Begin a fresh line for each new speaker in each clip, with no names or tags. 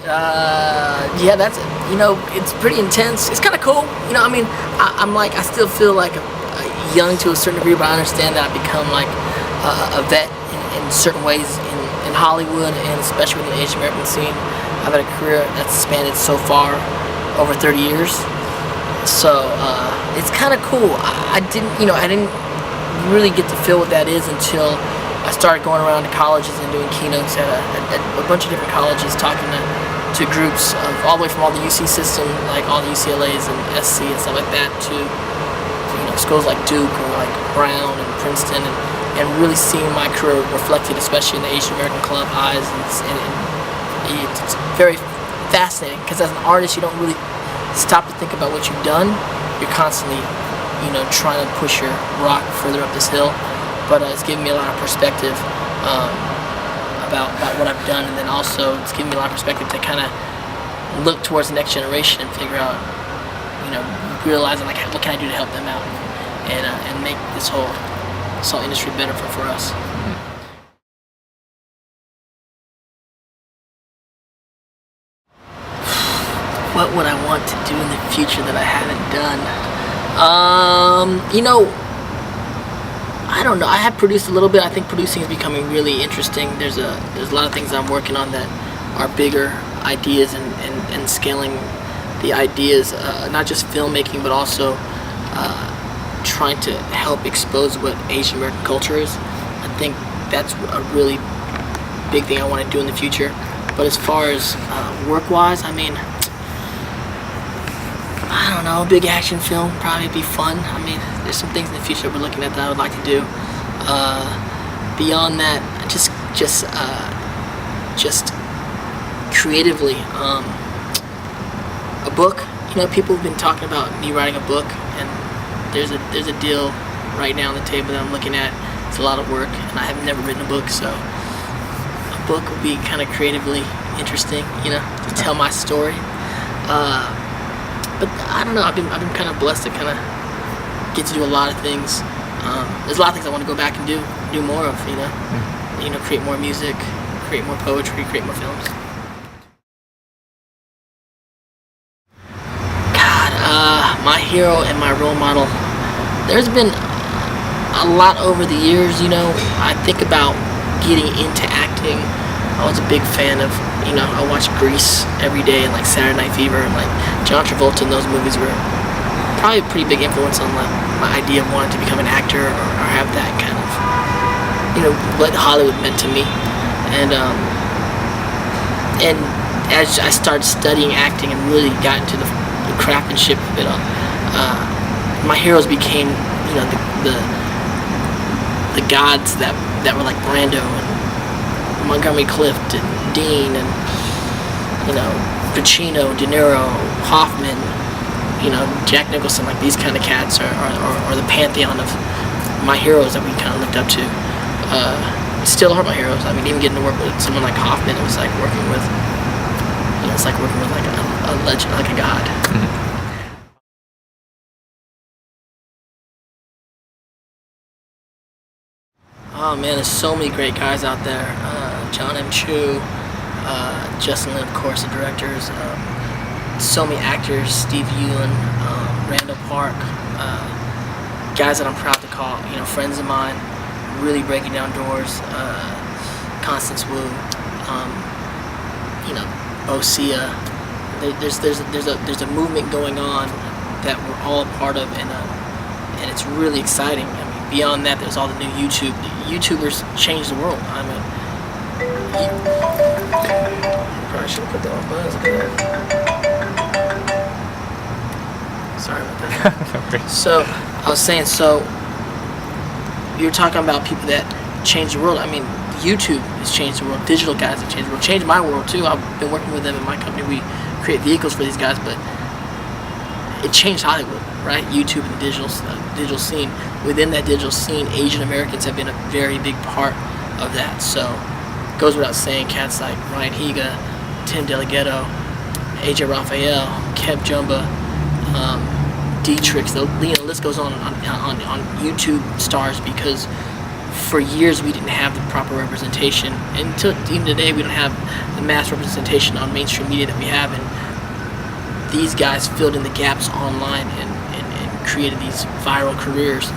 Yeah, that's, it's pretty intense. It's kind of cool. I still feel like young to a certain degree, but I understand that I've become like a vet in certain ways in Hollywood, and especially within the Asian American scene. I've had a career that's spanned so far over 30 years. So it's kind of cool. I didn't really get to feel what that is until I started going around to colleges and doing keynotes at a bunch of different colleges, talking to groups of all the way from all the UC system, like all the UCLA's and SC and stuff like that, to schools like Duke or like Brown and Princeton, and really seeing my career reflected, especially in the Asian American club eyes, and it's very fascinating, because as an artist you don't really stop to think about what you've done. You're constantly trying to push your rock further up this hill, but it's given me a lot of perspective about what I've done, and then also it's given me a lot of perspective to kind of look towards the next generation and figure out, realizing like what can I do to help them out and make this whole industry better for us. What would I want to do in the future that I haven't done? I don't know. I have produced a little bit. I think producing is becoming really interesting. There's a lot of things I'm working on that are bigger ideas and scaling the ideas, not just filmmaking, but also trying to help expose what Asian American culture is. I think that's a really big thing I want to do in the future. But as far as work-wise, I don't know, a big action film probably be fun. There's some things in the future we're looking at that I would like to do. Beyond that, just creatively, a book. People have been talking about me writing a book, and there's a deal right now on the table that I'm looking at. It's a lot of work, and I have never written a book, so a book would be kind of creatively interesting, to tell my story. But I don't know. I've been kind of blessed to kind of get to do a lot of things. There's a lot of things I want to go back and do more of. Create more music, create more poetry, create more films. God, my hero and my role model. There's been a lot over the years. I think about getting into acting. I was a big fan of, I watched Grease every day, and like Saturday Night Fever, and like John Travolta, and those movies were probably a pretty big influence on like my idea of wanting to become an actor or have that kind of, what Hollywood meant to me. And as I started studying acting and really got into the craftsmanship of it all, my heroes became, the gods that were like Brando and Montgomery Clift and Dean and Pacino, De Niro, Hoffman, Jack Nicholson. Like these kind of cats are the pantheon of my heroes that we kind of looked up to. Still are my heroes. Even getting to work with someone like Hoffman, it was like working with, it's like working with like a legend, like a god. Oh man, there's so many great guys out there. John M. Chu, Justin Lin, of course, the directors. So many actors, Steve Ewan, Randall Park, guys that I'm proud to call, friends of mine, really breaking down doors. Constance Wu, Osea. There's a movement going on that we're all a part of, and it's really exciting. Beyond that, there's all the new YouTube. YouTubers change the world. Probably should have put that on buzz. Sorry about that. So I was saying, you're talking about people that change the world. YouTube has changed the world. Digital guys have changed the world. Changed my world too. I've been working with them in my company. We create vehicles for these guys, but it changed Hollywood, right? YouTube and the digital scene. Within that digital scene, Asian Americans have been a very big part of that. So it goes without saying, cats like Ryan Higa, Tim DeLaGhetto, AJ Raphael, Kev Jumba, Dietrich, the list goes on YouTube stars, because for years we didn't have the proper representation, and until even today we don't have the mass representation on mainstream media that we have, and these guys filled in the gaps online and created these viral careers,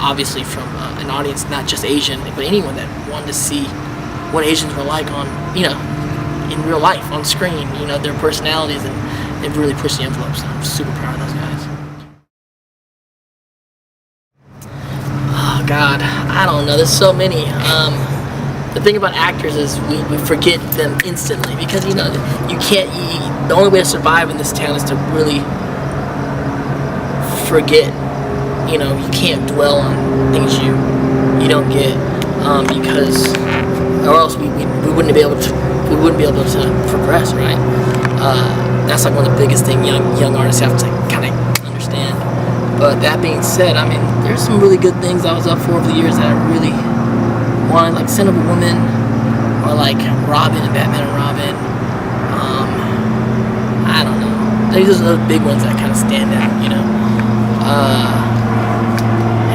obviously from an audience not just Asian, but anyone that wanted to see what Asians were like on, in real life, on screen, their personalities, and they've really pushed the envelope, so I'm super proud of those guys. Oh God, I don't know, there's so many. The thing about actors is we forget them instantly, because you can't, the only way to survive in this town is to really forget. You can't dwell on things you don't get, because or else we wouldn't be able to progress, right? That's like one of the biggest things young artists have to kind of understand. But that being said, I mean, there's some really good things I was up for over the years that I really wanted, like Son of a Woman, or like Robin and Batman and Robin. I don't know. These are the big ones that kind of stand out,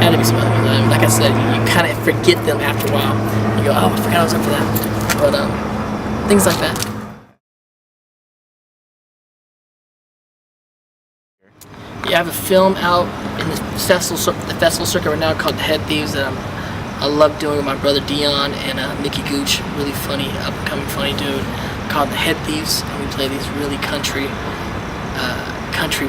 Had to be some other ones. I mean, like I said, you kind of forget them after a while. You go, oh, I forgot I was up for that. But things like that. Yeah, I have a film out in the festival circuit right now called The Head Thieves that I love doing with my brother Dion and Mickey Gooch, really funny, up-and-coming funny dude, called The Head Thieves, and we play these really country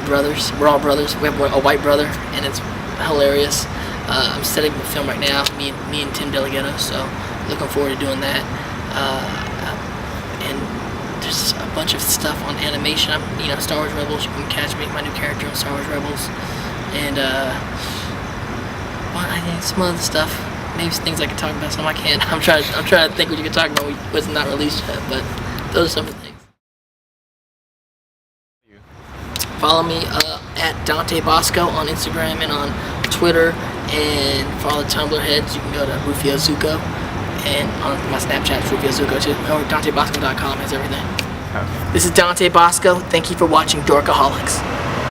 brothers. We're all brothers. We have a white brother, and it's hilarious. I'm setting the film right now, me and Tim Delgado, so looking forward to doing that. And there's a bunch of stuff on animation. Star Wars Rebels. You can catch me, my new character on Star Wars Rebels, and I think some other stuff. Maybe some things I can talk about, some I can't. I'm trying to think what you can talk about what's not released yet, but those are some of the things. Follow me at Dante Basco on Instagram and on Twitter, and for all the Tumblr heads, you can go to Rufio Zuko, and on my Snapchat, Rufio Zuko too, or DanteBasco.com has everything. Okay. This is Dante Basco. Thank you for watching Dorkaholics.